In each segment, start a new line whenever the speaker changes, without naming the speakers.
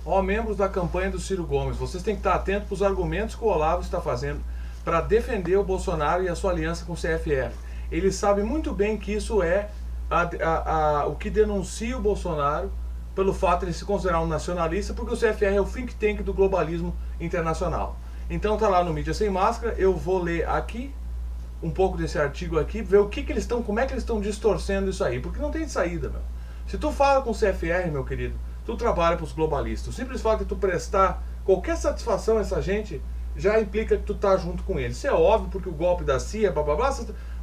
Ó, membros da campanha do Ciro Gomes, vocês têm que estar atentos para os argumentos que o Olavo está fazendo para defender o Bolsonaro e a sua aliança com o CFR. Ele sabe muito bem que isso é o que denuncia o Bolsonaro pelo fato de ele se considerar um nacionalista, porque o CFR é o think tank do globalismo internacional. Então tá lá no Mídia Sem Máscara, eu vou ler aqui um pouco desse artigo aqui, ver o que eles estão, como é que eles estão distorcendo isso aí, porque não tem saída, meu. Se tu fala com o CFR, meu querido, tu trabalha para os globalistas. O simples fato de tu prestar qualquer satisfação a essa gente já implica que tu tá junto com eles. Isso é óbvio, porque o golpe da CIA, blá blá blá,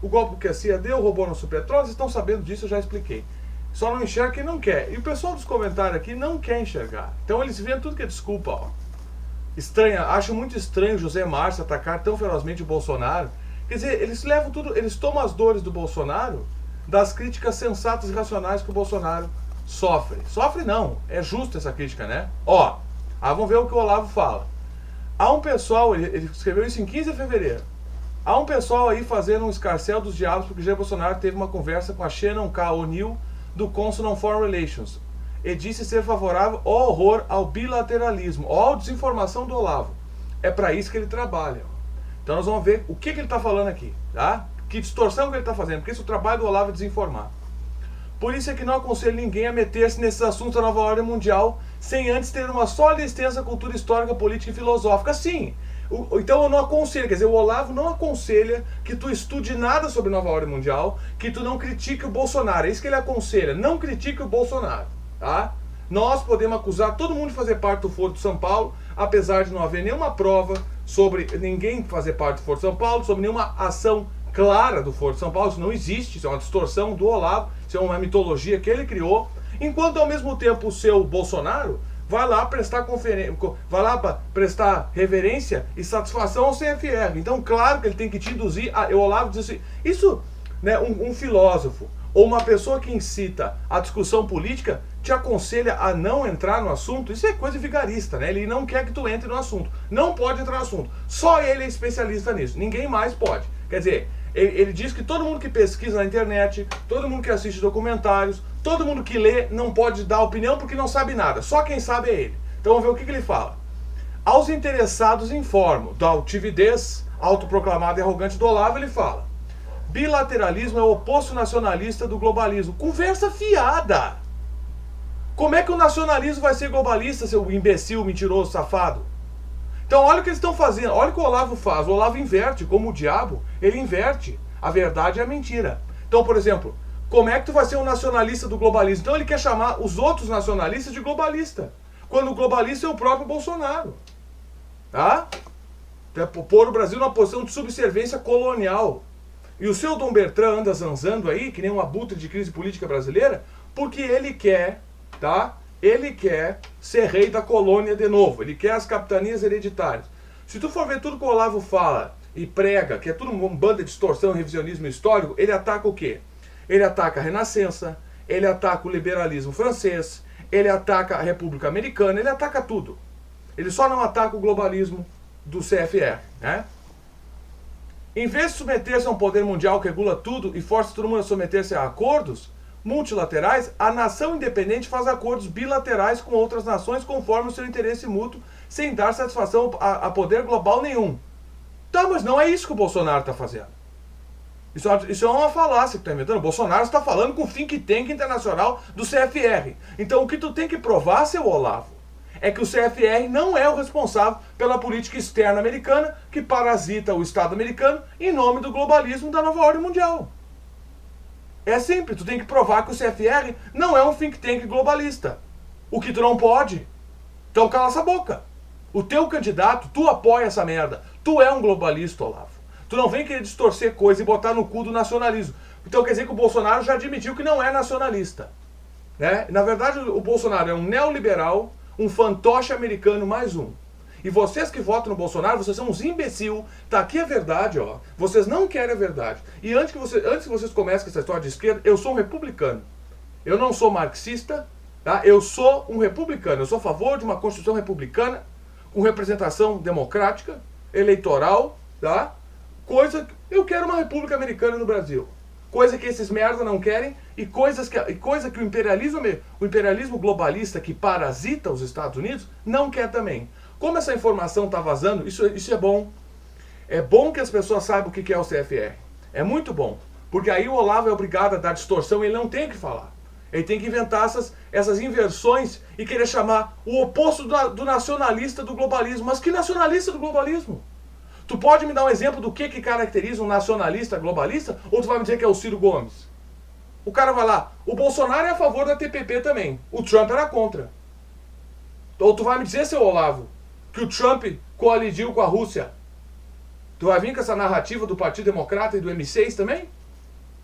o golpe que a CIA deu, roubou nosso petróleo, vocês estão sabendo disso, eu já expliquei. Só não enxerga quem não quer. E o pessoal dos comentários aqui não quer enxergar. Então eles veem tudo que é desculpa, ó. Estranha, acho muito estranho o José Márcio atacar tão ferozmente o Bolsonaro. Quer dizer, eles levam tudo, eles tomam as dores do Bolsonaro das críticas sensatas e racionais que o Bolsonaro sofre. Sofre não, é justa essa crítica, né? Ó, vamos ver o que o Olavo fala. Há um pessoal, ele escreveu isso em 15 de fevereiro. Há um pessoal aí fazendo um escarcéu dos diabos porque Jair Bolsonaro teve uma conversa com a Shannon K. O'Neill do Council on Foreign Relations e disse ser favorável ao horror ao bilateralismo, ou à desinformação do Olavo. É para isso que ele trabalha. Então nós vamos ver o que ele está falando aqui, tá? Que distorção que ele está fazendo, porque esse é o trabalho do Olavo é desinformar. Por isso é que não aconselho ninguém a meter-se nesses assuntos da nova ordem mundial sem antes ter uma sólida e extensa cultura histórica, política e filosófica. Sim, então eu não aconselho, quer dizer, o Olavo não aconselha que tu estude nada sobre nova ordem mundial, que tu não critique o Bolsonaro. É isso que ele aconselha, não critique o Bolsonaro, tá? Nós podemos acusar todo mundo de fazer parte do Foro de São Paulo, apesar de não haver nenhuma prova sobre ninguém fazer parte do Foro de São Paulo, sobre nenhuma ação clara do Foro de São Paulo. Isso não existe, isso é uma distorção do Olavo, isso é uma mitologia que ele criou, enquanto ao mesmo tempo o seu Bolsonaro vai lá prestar prestar reverência e satisfação ao CFR. Então, claro que ele tem que te induzir o Olavo diz assim, isso, né, um filósofo ou uma pessoa que incita a discussão política te aconselha a não entrar no assunto. Isso é coisa vigarista, né? Ele não quer que tu entre no assunto, não pode entrar no assunto, só ele é especialista nisso, ninguém mais pode. Quer dizer, ele diz que todo mundo que pesquisa na internet, todo mundo que assiste documentários, todo mundo que lê não pode dar opinião porque não sabe nada. Só quem sabe é ele. Então vamos ver o que ele fala. Aos interessados informo. Da altivez autoproclamada e arrogante do Olavo, ele fala: bilateralismo é o oposto nacionalista do globalismo. Conversa fiada! Como é que o nacionalismo vai ser globalista, seu imbecil, mentiroso, safado? Então olha o que eles estão fazendo, olha o que o Olavo faz. O Olavo inverte, como o diabo, ele inverte a verdade e a mentira. Então, por exemplo, como é que tu vai ser um nacionalista do globalismo? Então ele quer chamar os outros nacionalistas de globalista, quando o globalista é o próprio Bolsonaro. Tá? Pôr o Brasil numa posição de subserviência colonial. E o seu Dom Bertrand anda zanzando aí, que nem um abutre de crise política brasileira, porque ele quer, tá? Ele quer ser rei da colônia de novo. Ele quer as capitanias hereditárias. Se tu for ver tudo que o Olavo fala e prega, que é tudo uma banda de distorção e revisionismo histórico, ele ataca o quê? Ele ataca a Renascença, ele ataca o liberalismo francês, ele ataca a República Americana, ele ataca tudo. Ele só não ataca o globalismo do CFR, né? Em vez de submeter-se a um poder mundial que regula tudo e força todo mundo a submeter-se a acordos multilaterais, a nação independente faz acordos bilaterais com outras nações conforme o seu interesse mútuo, sem dar satisfação a poder global nenhum. Tá, mas não é isso que o Bolsonaro está fazendo. Isso é uma falácia que está inventando. O Bolsonaro está falando com o think tank internacional do CFR. Então o que tu tem que provar, seu Olavo, é que o CFR não é o responsável pela política externa americana que parasita o Estado americano em nome do globalismo da nova ordem mundial. É simples, tu tem que provar que o CFR não é um think tank globalista. O que tu não pode. Então cala essa boca. O teu candidato, tu apoia essa merda. Tu é um globalista, Olavo. Tu não vem querer distorcer coisa e botar no cu do nacionalismo. Então quer dizer que o Bolsonaro já admitiu que não é nacionalista. Né? Na verdade, o Bolsonaro é um neoliberal, um fantoche americano mais um. E vocês que votam no Bolsonaro, vocês são uns imbecil. Tá aqui a verdade, ó. Vocês não querem a verdade. E antes que vocês comecem com essa história de esquerda, eu sou um republicano. Eu não sou marxista, tá? Eu sou um republicano. Eu sou a favor de uma Constituição republicana, com representação democrática, eleitoral, tá? Eu quero uma república americana no Brasil. coisa que esses merda não querem e coisa que o imperialismo globalista que parasita os Estados Unidos não quer também. Como essa informação está vazando, isso é bom. É bom que as pessoas saibam o que é o CFR. É muito bom. Porque aí o Olavo é obrigado a dar distorção e ele não tem o que falar. Ele tem que inventar essas inversões e querer chamar o oposto do nacionalista do globalismo. Mas que nacionalista do globalismo? Tu pode me dar um exemplo do que caracteriza um nacionalista globalista? Ou tu vai me dizer que é o Ciro Gomes? O cara vai lá, o Bolsonaro é a favor da TPP também. O Trump era contra. Ou tu vai me dizer, seu Olavo, que o Trump coalidiu com a Rússia? Tu vai vir com essa narrativa do Partido Democrata e do M6 também?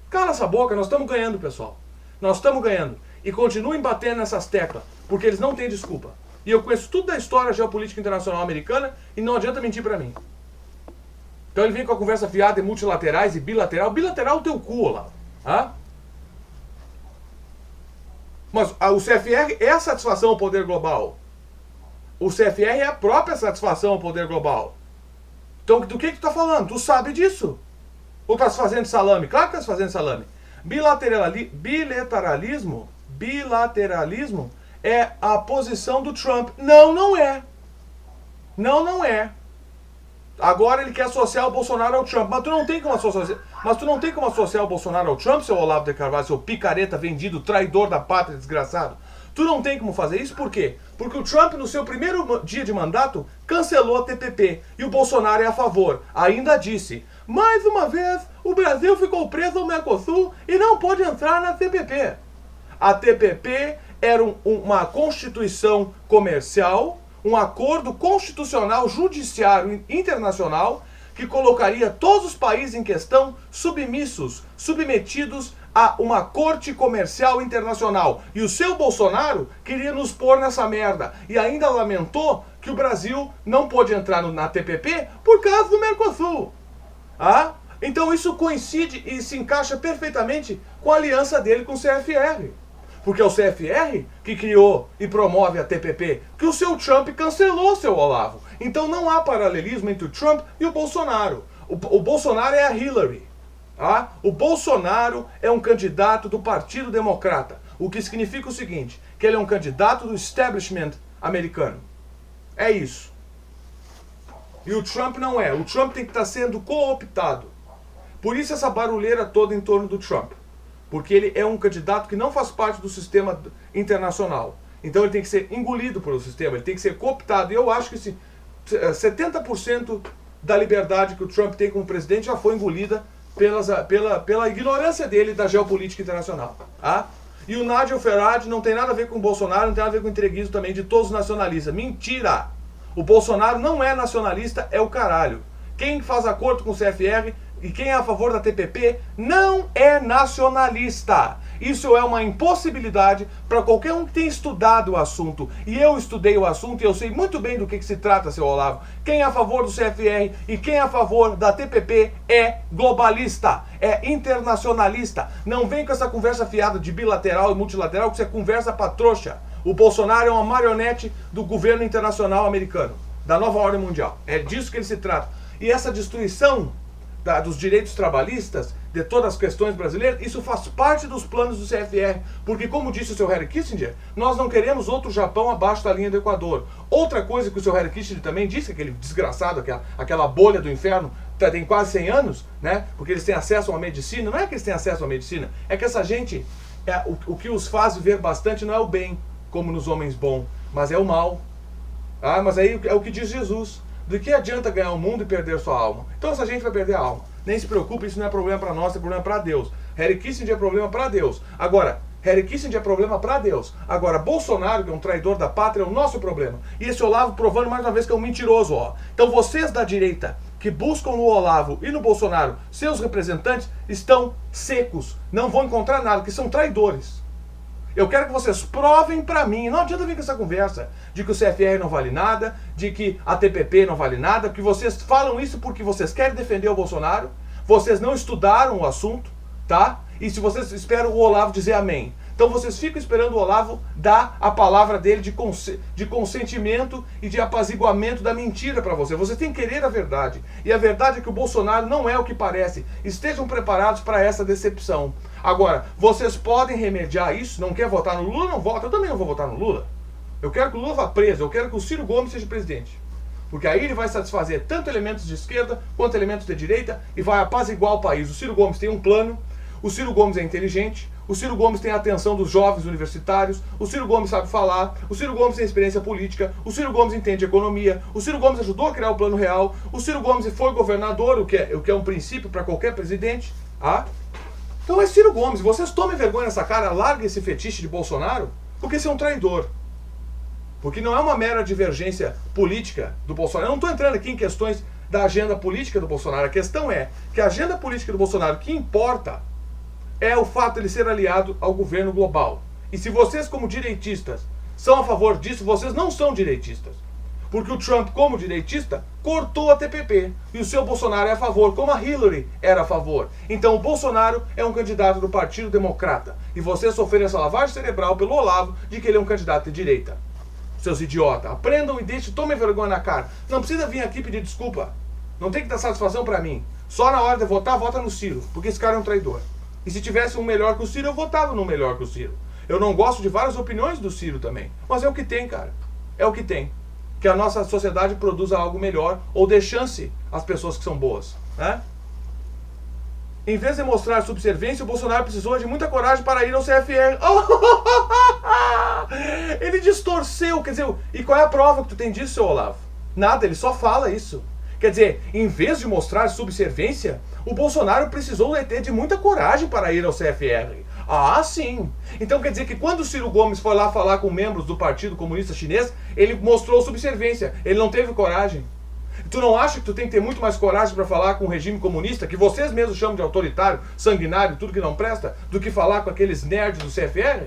Cala essa boca, nós estamos ganhando, pessoal. Nós estamos ganhando. E continuem batendo nessas teclas, porque eles não têm desculpa. E eu conheço tudo da história geopolítica internacional americana e não adianta mentir pra mim. Então ele vem com a conversa fiada e multilaterais e bilateral. Bilateral o teu cu, Olavo. Ah? Mas o CFR é a satisfação ao poder global. O CFR é a própria satisfação ao poder global. Então do que tu tá falando? Tu sabe disso? Ou tá se fazendo salame? Claro que tá se fazendo salame. Bilateralismo é a posição do Trump. Não, não é. Não, não é. Agora ele quer associar o Bolsonaro ao Trump. Mas tu não tem como associar o Bolsonaro ao Trump, seu Olavo de Carvalho, seu picareta vendido, traidor da pátria, desgraçado. Tu não tem como fazer isso, por quê? Porque o Trump, no seu primeiro dia de mandato, cancelou a TPP. E o Bolsonaro é a favor. Ainda disse, mais uma vez, o Brasil ficou preso ao Mercosul e não pode entrar na TPP. A TPP era uma constituição comercial, um acordo constitucional, judiciário internacional, que colocaria todos os países em questão submetidos a uma corte comercial internacional. E o seu Bolsonaro queria nos pôr nessa merda. E ainda lamentou que o Brasil não pôde entrar na TPP por causa do Mercosul. Ah? Então isso coincide e se encaixa perfeitamente com a aliança dele com o CFR. Porque é o CFR que criou e promove a TPP, que o seu Trump cancelou, seu Olavo. Então não há paralelismo entre o Trump e o Bolsonaro. O Bolsonaro é a Hillary. Ah? O Bolsonaro é um candidato do Partido Democrata. O que significa o seguinte, que ele é um candidato do establishment americano. É isso. E o Trump não é. O Trump tem que estar sendo cooptado. Por isso essa barulheira toda em torno do Trump. Porque ele é um candidato que não faz parte do sistema internacional. Então ele tem que ser engolido pelo sistema, ele tem que ser cooptado. E eu acho que 70% da liberdade que o Trump tem como presidente já foi engolida pela ignorância dele da geopolítica internacional. Ah? E o Nigel Farage não tem nada a ver com o Bolsonaro, não tem nada a ver com o entreguismo também de todos os nacionalistas. Mentira! O Bolsonaro não é nacionalista, é o caralho. Quem faz acordo com o CFR e quem é a favor da TPP não é nacionalista. Isso é uma impossibilidade para qualquer um que tenha estudado o assunto. E eu estudei o assunto e eu sei muito bem do que se trata, seu Olavo. Quem é a favor do CFR e quem é a favor da TPP é globalista, é internacionalista. Não vem com essa conversa fiada de bilateral e multilateral, que isso é conversa pra trouxa. O Bolsonaro é uma marionete do governo internacional americano, da nova ordem mundial. É disso que ele se trata. E essa destruição dos direitos trabalhistas, de todas as questões brasileiras, isso faz parte dos planos do CFR, porque como disse o seu Henry Kissinger, nós não queremos outro Japão abaixo da linha do Equador. Outra coisa que o seu Henry Kissinger também disse, aquele desgraçado, aquela bolha do inferno, tem quase 100 anos, né? Porque eles têm acesso a uma medicina, não é que eles têm acesso à medicina, é que essa gente, o que os faz viver bastante não é o bem, como nos homens bons, mas é o mal. Ah, mas aí é o que diz Jesus. De que adianta ganhar o mundo e perder sua alma? Então essa gente vai perder a alma. Nem se preocupe, isso não é problema para nós, é problema para Deus. Henry Kissinger é problema para Deus. Agora, Henry Kissinger é problema para Deus. Agora, Bolsonaro, que é um traidor da pátria, é o nosso problema. E esse Olavo provando mais uma vez que é um mentiroso, ó. Então vocês da direita, que buscam no Olavo e no Bolsonaro seus representantes, estão secos. Não vão encontrar nada, que são traidores. Eu quero que vocês provem pra mim, não adianta vir com essa conversa de que o CFR não vale nada, de que a TPP não vale nada, que vocês falam isso porque vocês querem defender o Bolsonaro, vocês não estudaram o assunto, tá? E se vocês esperam o Olavo dizer amém. Então vocês ficam esperando o Olavo dar a palavra dele de consentimento e de apaziguamento da mentira para você. Você tem que querer a verdade. E a verdade é que o Bolsonaro não é o que parece. Estejam preparados para essa decepção. Agora, vocês podem remediar isso? Não quer votar no Lula? Não vota. Eu também não vou votar no Lula. Eu quero que o Lula vá preso. Eu quero que o Ciro Gomes seja presidente. Porque aí ele vai satisfazer tanto elementos de esquerda quanto elementos de direita e vai apaziguar o país. O Ciro Gomes tem um plano, o Ciro Gomes é inteligente, o Ciro Gomes tem a atenção dos jovens universitários, o Ciro Gomes sabe falar, o Ciro Gomes tem experiência política, o Ciro Gomes entende economia, o Ciro Gomes ajudou a criar o Plano Real, o Ciro Gomes foi governador, o que é um princípio para qualquer presidente. Ah? Então é Ciro Gomes. Vocês tomem vergonha nessa cara, larguem esse fetiche de Bolsonaro, porque esse é um traidor. Porque não é uma mera divergência política do Bolsonaro. Eu não estou entrando aqui em questões da agenda política do Bolsonaro. A questão é que a agenda política do Bolsonaro, que importa, é o fato de ele ser aliado ao governo global. E se vocês, como direitistas, são a favor disso, vocês não são direitistas. Porque o Trump, como direitista, cortou a TPP. E o seu Bolsonaro é a favor, como a Hillary era a favor. Então o Bolsonaro é um candidato do Partido Democrata. E vocês sofreram essa lavagem cerebral pelo Olavo de que ele é um candidato de direita. Seus idiotas, aprendam e deixem, tomem vergonha na cara. Não precisa vir aqui pedir desculpa. Não tem que dar satisfação pra mim. Só na hora de votar, vota no Ciro, porque esse cara é um traidor. E se tivesse um melhor que o Ciro, eu votava no melhor que o Ciro. Eu não gosto de várias opiniões do Ciro também. Mas é o que tem, cara. É o que tem. Que a nossa sociedade produza algo melhor ou dê chance às pessoas que são boas. Né? Em vez de mostrar subserviência, o Bolsonaro precisou de muita coragem para ir ao CFR. Ele distorceu, quer dizer, e qual é a prova que tu tem disso, seu Olavo? Nada, ele só fala isso. Quer dizer, em vez de mostrar subserviência, o Bolsonaro precisou ter de muita coragem para ir ao CFR. Ah, sim. Então quer dizer que quando o Ciro Gomes foi lá falar com membros do Partido Comunista Chinês, ele mostrou subserviência, ele não teve coragem. Tu não acha que tu tem que ter muito mais coragem para falar com o regime comunista, que vocês mesmos chamam de autoritário, sanguinário, tudo que não presta, do que falar com aqueles nerds do CFR?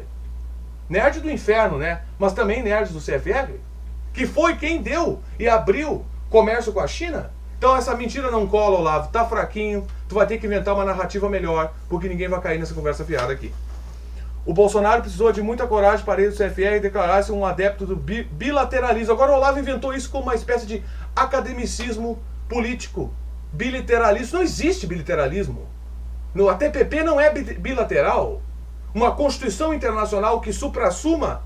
Nerd do inferno, né? Mas também nerds do CFR, que foi quem deu e abriu comércio com a China. Então essa mentira não cola, Olavo, tá fraquinho, tu vai ter que inventar uma narrativa melhor, porque ninguém vai cair nessa conversa fiada aqui. O Bolsonaro precisou de muita coragem para ir do CFR e declarar-se um adepto do bilateralismo. Agora o Olavo inventou isso como uma espécie de academicismo político. Bilateralismo, não existe bilateralismo. A TPP não é bilateral. Uma Constituição Internacional que suprassuma,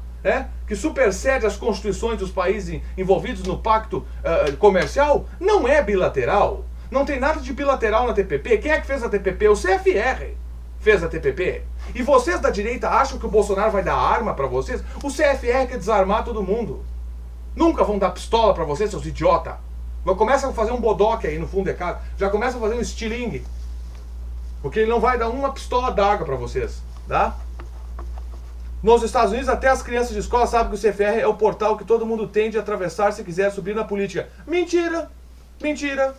que supersede as constituições dos países envolvidos no pacto comercial, não é bilateral. Não tem nada de bilateral na TPP. Quem é que fez a TPP? O CFR fez a TPP. E vocês da direita acham que o Bolsonaro vai dar arma para vocês? O CFR quer desarmar todo mundo. Nunca vão dar pistola para vocês, seus idiotas. Começa a fazer um bodoque aí no fundo de casa. Já começa a fazer um estilingue. Porque ele não vai dar uma pistola d'água para vocês. Tá? Nos Estados Unidos, até as crianças de escola sabem que o CFR é o portal que todo mundo tem de atravessar se quiser subir na política. Mentira! Mentira!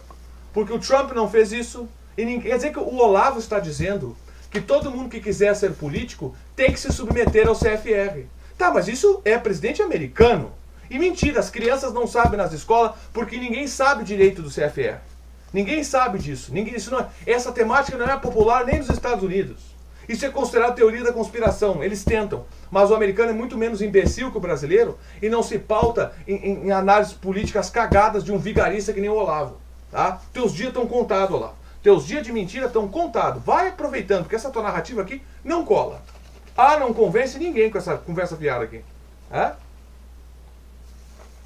Porque o Trump não fez isso. E quer dizer que o Olavo está dizendo que todo mundo que quiser ser político tem que se submeter ao CFR. Tá, mas isso é presidente americano. E mentira, as crianças não sabem nas escolas porque ninguém sabe direito do CFR. Ninguém sabe disso. Essa temática não é popular nem nos Estados Unidos. Isso é considerado teoria da conspiração. Eles tentam. Mas o americano é muito menos imbecil que o brasileiro e não se pauta em análises políticas cagadas de um vigarista que nem o Olavo. Tá? Teus dias estão contados, Olavo. Teus dias de mentira estão contados. Vai aproveitando, porque essa tua narrativa aqui não cola. Não convence ninguém com essa conversa fiada aqui.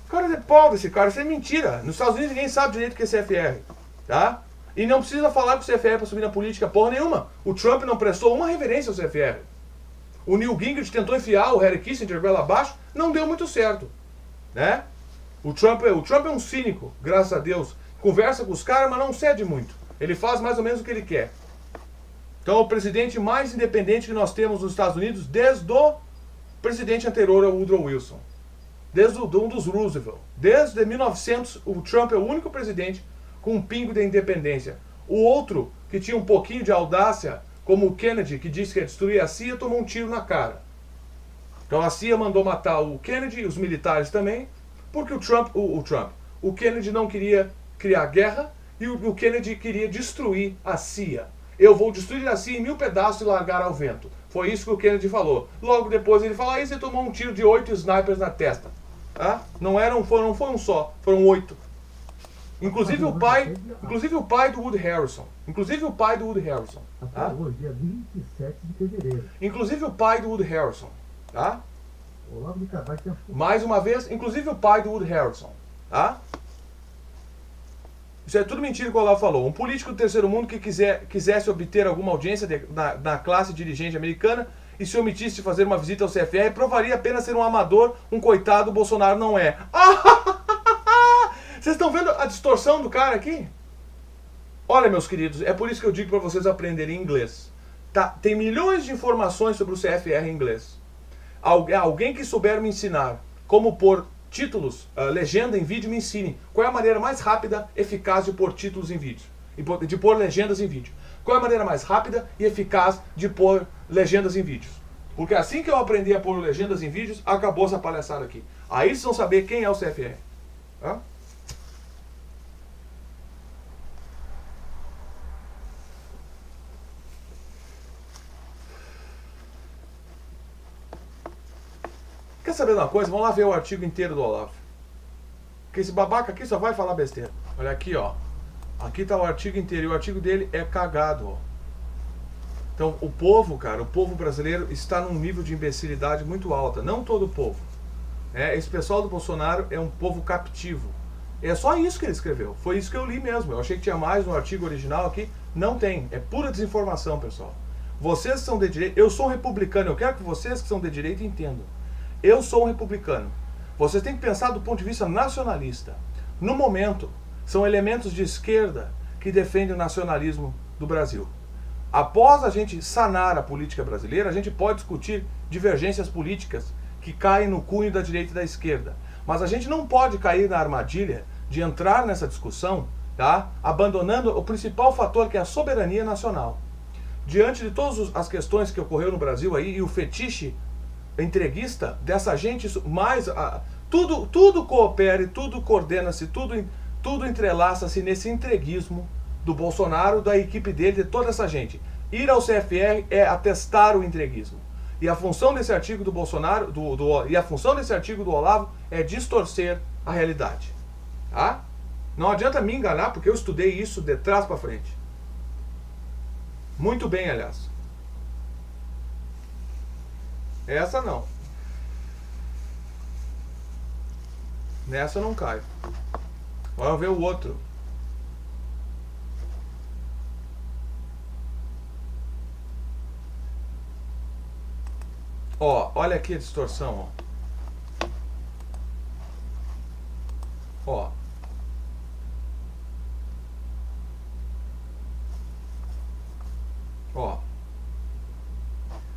Cara, é pau desse cara, isso é mentira. Nos Estados Unidos ninguém sabe direito o que é CFR. Tá? E não precisa falar com o CFR para subir na política porra nenhuma. O Trump não prestou uma reverência ao CFR. O Newt Gingrich tentou enfiar o Harry Kissinger goela abaixo, não deu muito certo. Né? O Trump é um cínico, graças a Deus. Conversa com os caras, mas não cede muito. Ele faz mais ou menos o que ele quer. Então, o presidente mais independente que nós temos nos Estados Unidos desde o presidente anterior ao Woodrow Wilson. Desde um dos Roosevelt. Desde 1900, o Trump é o único presidente com um pingo de independência. O outro, que tinha um pouquinho de audácia, como o Kennedy, que disse que ia destruir a CIA, tomou um tiro na cara. Então a CIA mandou matar o Kennedy e os militares também, porque o Kennedy não queria criar guerra e o Kennedy queria destruir a CIA. Eu vou destruir a CIA em 1000 pedaços e largar ao vento. Foi isso que o Kennedy falou. Logo depois ele falou isso e tomou um tiro de 8 snipers na testa. Tá? Não foi um só, foram 8. Inclusive o pai do Woody Harrelson. Tá?
Hoje, dia 27 de fevereiro.
Inclusive o pai do Woody Harrelson. Tá?
Olavo de Carvalho tem
Mais uma vez, inclusive o pai do Woody Harrelson. Tá? Isso é tudo mentira que o Olavo falou. Um político do terceiro mundo que quisesse obter alguma audiência na classe dirigente americana e se omitisse de fazer uma visita ao CFR, provaria apenas ser um amador, um coitado, o Bolsonaro não é. Vocês estão vendo a distorção do cara aqui? Olha, meus queridos, é por isso que eu digo para vocês aprenderem inglês. Tá? Tem milhões de informações sobre o CFR em inglês. Alguém que souber me ensinar como pôr títulos, legenda em vídeo, me ensine. Qual é a maneira mais rápida, eficaz de pôr títulos em vídeo? De pôr legendas em vídeo. Qual é a maneira mais rápida e eficaz de pôr legendas em vídeos? Porque assim que eu aprendi a pôr legendas em vídeos, acabou essa palhaçada aqui. Aí vocês vão saber quem é o CFR. Tá? Quer saber de uma coisa? Vamos lá ver o artigo inteiro do Olavo. Porque esse babaca aqui só vai falar besteira. Olha aqui, ó. Aqui tá o artigo inteiro. E o artigo dele é cagado, ó. Então, o povo, cara, o povo brasileiro está num nível de imbecilidade muito alta. Não todo o povo. Esse pessoal do Bolsonaro é um povo captivo. É só isso que ele escreveu. Foi isso que eu li mesmo. Eu achei que tinha mais no artigo original aqui. Não tem. É pura desinformação, pessoal. Vocês que são de direita... Eu sou um republicano. Eu quero que vocês que são de direita entendam. Eu sou um republicano. Vocês têm que pensar do ponto de vista nacionalista. No momento, são elementos de esquerda que defendem o nacionalismo do Brasil. Após a gente sanar a política brasileira, a gente pode discutir divergências políticas que caem no cunho da direita e da esquerda. Mas a gente não pode cair na armadilha de entrar nessa discussão, tá? Abandonando o principal fator, que é a soberania nacional. Diante de todas as questões que ocorreram no Brasil aí, e o fetiche entreguista dessa gente, tudo coopera, tudo coordena-se, tudo entrelaça-se nesse entreguismo do Bolsonaro, da equipe dele, de toda essa gente. Ir ao CFR é atestar o entreguismo. E a função desse artigo do Bolsonaro, e a função desse artigo do Olavo é distorcer a realidade. Tá? Não adianta me enganar, porque eu estudei isso de trás para frente. Muito bem, aliás. Essa não. Nessa eu não caio. Vamos ver o outro. Ó, olha aqui a distorção, ó. Ó. Ó.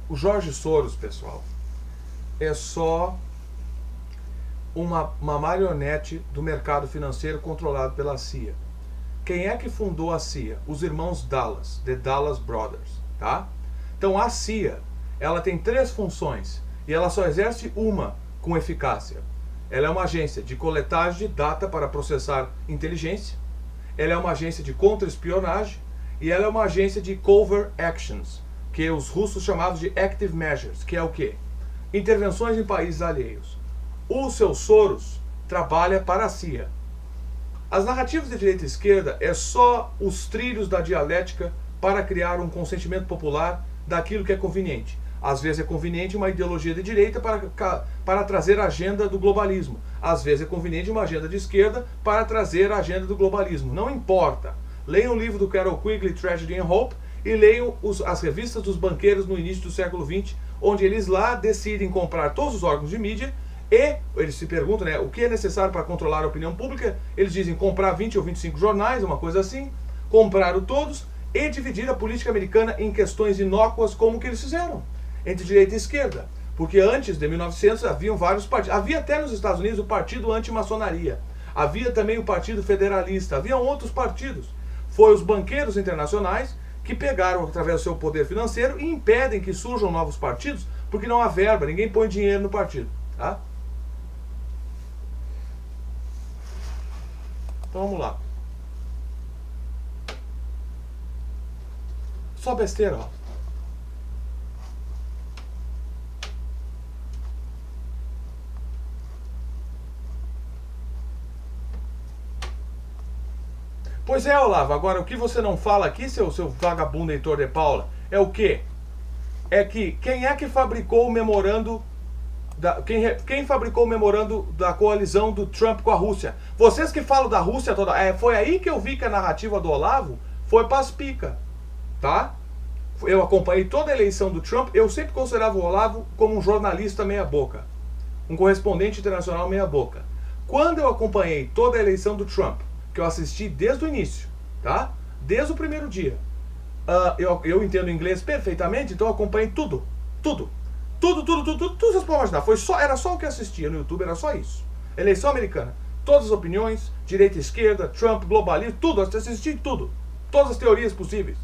O Jorge Soros, pessoal, é só uma marionete do mercado financeiro controlado pela CIA. Quem é que fundou a CIA? Os irmãos Dallas, The Dallas Brothers, tá? Então a CIA, ela tem 3 funções e ela só exerce uma com eficácia. Ela é uma agência de coletagem de data para processar inteligência, ela é uma agência de contra-espionagem e ela é uma agência de covert actions, que os russos chamavam de active measures, que é o quê? Intervenções em países alheios. O seu Soros trabalha para a CIA. As narrativas de direita e esquerda é só os trilhos da dialética para criar um consentimento popular daquilo que é conveniente. Às vezes é conveniente uma ideologia de direita para trazer a agenda do globalismo. Às vezes é conveniente uma agenda de esquerda para trazer a agenda do globalismo. Não importa. Leiam o livro do Carol Quigley, Tragedy and Hope, e leiam as revistas dos banqueiros no início do século XX, onde eles lá decidem comprar todos os órgãos de mídia e eles se perguntam, né, o que é necessário para controlar a opinião pública. Eles dizem comprar 20 ou 25 jornais, uma coisa assim, compraram todos e dividir a política americana em questões inócuas, como que eles fizeram, entre direita e esquerda. Porque antes de 1900 haviam vários partidos. Havia até nos Estados Unidos o Partido Anti-Maçonaria. Havia também o Partido Federalista. Havia outros partidos. Foi os banqueiros internacionais que pegaram através do seu poder financeiro e impedem que surjam novos partidos, porque não há verba, ninguém põe dinheiro no partido. Tá? Então vamos lá. Só besteira, ó. Pois é, Olavo, agora o que você não fala aqui, seu vagabundo Heitor de Paula, é o quê? É que quem é que fabricou o memorando quem fabricou o memorando da coalizão do Trump com a Rússia? Vocês que falam da Rússia toda. Foi aí que eu vi que a narrativa do Olavo foi pras pica. Tá? Eu acompanhei toda a eleição do Trump. Eu sempre considerava o Olavo como um jornalista meia-boca. Um correspondente internacional meia-boca. Quando eu acompanhei toda a eleição do Trump, que eu assisti desde o início, tá? Desde o primeiro dia. Eu entendo inglês perfeitamente, então eu acompanhei tudo. Tudo vocês podem imaginar. Era só o que assistia no YouTube, era só isso. Eleição americana. Todas as opiniões, direita e esquerda, Trump, globalismo, tudo, assisti tudo. Todas as teorias possíveis.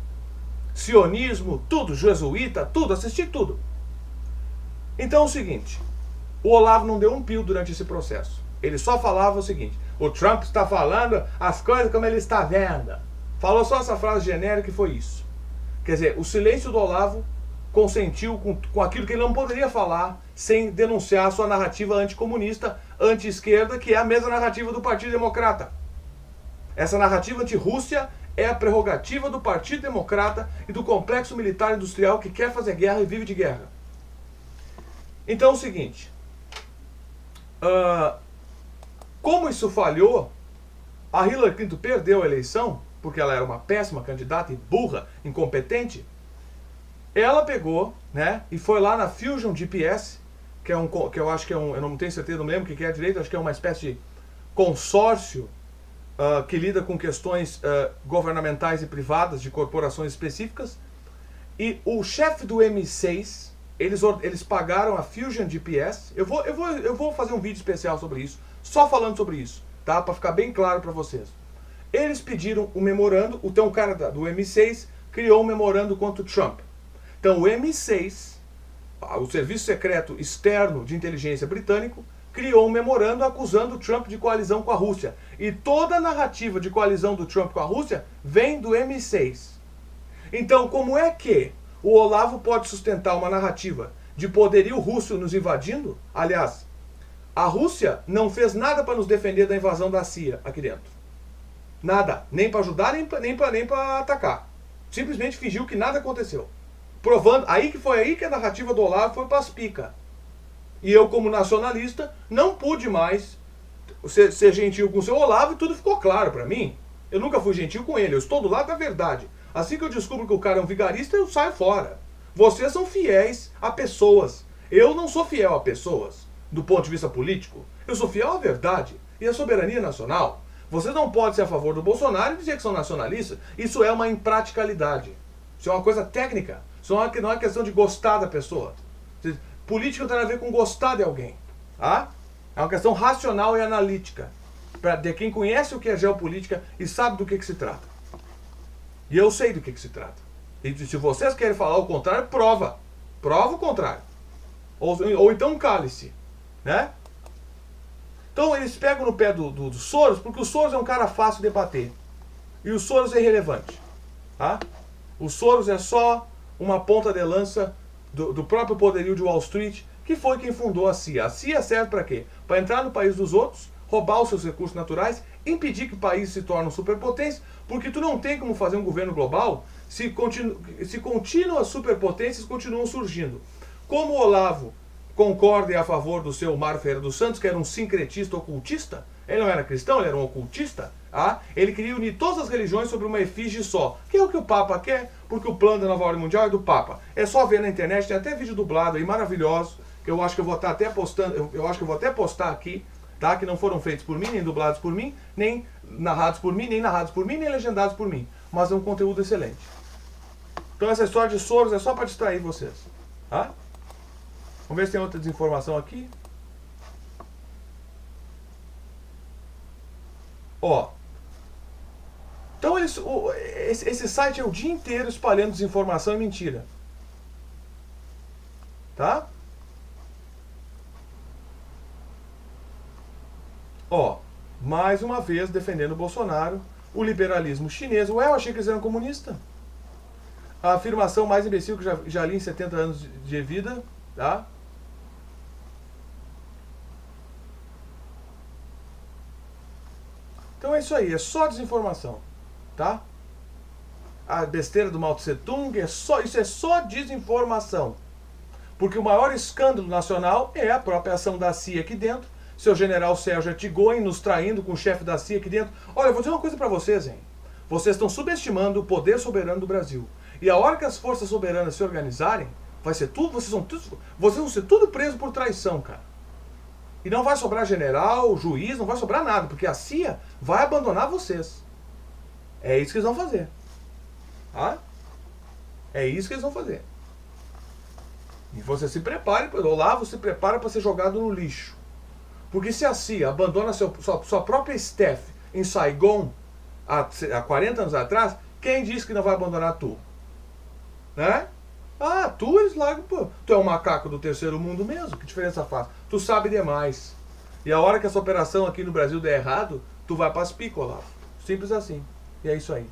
Sionismo, tudo, jesuíta, tudo, assisti tudo. Então é o seguinte, o Olavo não deu um pio durante esse processo. Ele só falava o seguinte, o Trump está falando as coisas como ele está vendo. Falou só essa frase genérica e foi isso. Quer dizer, o silêncio do Olavo consentiu com aquilo que ele não poderia falar sem denunciar a sua narrativa anticomunista, anti-esquerda, que é a mesma narrativa do Partido Democrata. Essa narrativa anti-Rússia é a prerrogativa do Partido Democrata e do complexo militar industrial que quer fazer guerra e vive de guerra. Então é o seguinte, como isso falhou, a Hillary Clinton perdeu a eleição, porque ela era uma péssima candidata e burra, incompetente. Ela pegou, né, e foi lá na Fusion GPS, que eu acho que é eu não tenho certeza, não lembro o que é direito, acho que é uma espécie de consórcio que lida com questões governamentais e privadas de corporações específicas. E o chefe do M6, eles pagaram a Fusion GPS. Eu vou fazer um vídeo especial sobre isso, só falando sobre isso, tá, para ficar bem claro para vocês. Eles pediram um memorando, então o cara do M6 criou um memorando contra o Trump. Então o M6, o Serviço Secreto Externo de Inteligência Britânico, criou um memorando acusando o Trump de coalizão com a Rússia. E toda a narrativa de coalizão do Trump com a Rússia vem do M6. Então, como é que o Olavo pode sustentar uma narrativa de poderio russo nos invadindo? Aliás, a Rússia não fez nada para nos defender da invasão da CIA aqui dentro. Nada. Nem para ajudar, nem para atacar. Simplesmente fingiu que nada aconteceu. Provando, foi aí que a narrativa do Olavo foi para as picas. E eu, como nacionalista, não pude mais ser gentil com o seu Olavo e tudo ficou claro para mim. Eu nunca fui gentil com ele, eu estou do lado da verdade. Assim que eu descubro que o cara é um vigarista, eu saio fora. Vocês são fiéis a pessoas. Eu não sou fiel a pessoas, do ponto de vista político. Eu sou fiel à verdade e à soberania nacional. Vocês não podem ser a favor do Bolsonaro e dizer que são nacionalistas. Isso é uma impraticalidade. Isso é uma coisa técnica. Isso não é questão de gostar da pessoa. Política não tem a ver com gostar de alguém. Tá? É uma questão racional e analítica. De quem conhece o que é geopolítica e sabe do que se trata. E eu sei do que se trata. E se vocês querem falar o contrário, prova. Prova o contrário. Ou então cale-se. Né? Então eles pegam no pé do Soros, porque o Soros é um cara fácil de bater. E o Soros é irrelevante. Tá? O Soros é só uma ponta de lança do próprio poderio de Wall Street, que foi quem fundou a CIA. A CIA serve para quê? Para entrar no país dos outros, roubar os seus recursos naturais, impedir que o país se torne superpotência, porque tu não tem como fazer um governo global se contínuas superpotências continuam surgindo. Como o Olavo concorda e é a favor do seu Mário Ferreira dos Santos, que era um sincretista ocultista, ele não era cristão, ele era um ocultista, ele queria unir todas as religiões sobre uma efígie só, que é o que o Papa quer, porque o plano da nova ordem mundial é do Papa. É só ver na internet, tem até vídeo dublado aí, maravilhoso, que eu acho que eu vou estar até postando, eu acho que eu vou até postar aqui, tá? Que não foram feitos por mim, nem dublados por mim, nem narrados por mim, nem legendados por mim, mas é um conteúdo excelente. Então essa história de Soros é só para distrair vocês, tá? Vamos ver se tem outra desinformação aqui. Ó. Então esse site é o dia inteiro espalhando desinformação e mentira. Tá? Ó. Mais uma vez defendendo o Bolsonaro, o liberalismo chinês. Ué, eu achei que eles eram comunistas. A afirmação mais imbecil que já li em 70 anos de vida. Tá? Então é isso aí, é só desinformação. tá? A besteira do Mao Tse Tung, isso é só desinformação. Porque o maior escândalo nacional é a própria ação da CIA aqui dentro. Seu general Sérgio Artigoin nos traindo com o chefe da CIA aqui dentro. Olha, eu vou dizer uma coisa para vocês, hein? Vocês estão subestimando o poder soberano do Brasil. E a hora que as forças soberanas se organizarem, vai ser tudo, vocês vão ser tudo presos por traição, cara. E não vai sobrar general, juiz, não vai sobrar nada, porque a CIA vai abandonar vocês. É isso que eles vão fazer. Tá? É isso que eles vão fazer. E você se prepare, o Olavo se prepara para ser jogado no lixo. Porque se a CIA abandona sua própria staff em Saigon há 40 anos atrás, quem disse que não vai abandonar tu? Né? Ah, tu eles largam, pô. Tu é um macaco do terceiro mundo mesmo, que diferença faz? Tu sabe demais. E a hora que essa operação aqui no Brasil der errado, tu vai para as picos, Olavo. Simples assim. E é isso aí.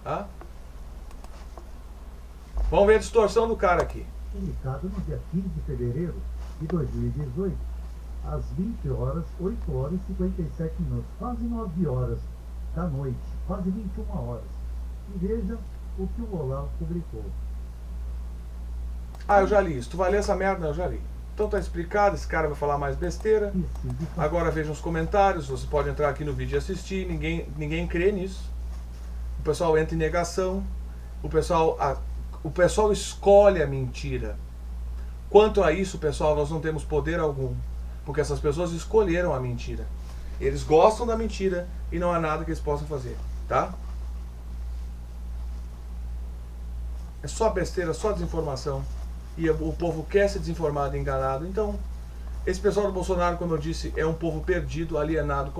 Tá? Vamos ver a distorção do cara aqui.
Publicado no dia 15 de fevereiro de 2018, às 20 horas, 8 horas e 57 minutos, quase 9 horas da noite, quase 21 horas. E veja o que o Olavo publicou.
Ah, eu já li isso. Tu vai ler essa merda? Eu já li. Então tá explicado, esse cara vai falar mais besteira. Agora vejam os comentários, você pode entrar aqui no vídeo e assistir, ninguém crê nisso. O pessoal entra em negação, o pessoal escolhe a mentira. Quanto a isso, pessoal, nós não temos poder algum, porque essas pessoas escolheram a mentira. Eles gostam da mentira e não há nada que eles possam fazer, tá? É só besteira, só desinformação. E o povo quer ser desinformado e enganado. Então, esse pessoal do Bolsonaro, como eu disse, é um povo perdido, alienado,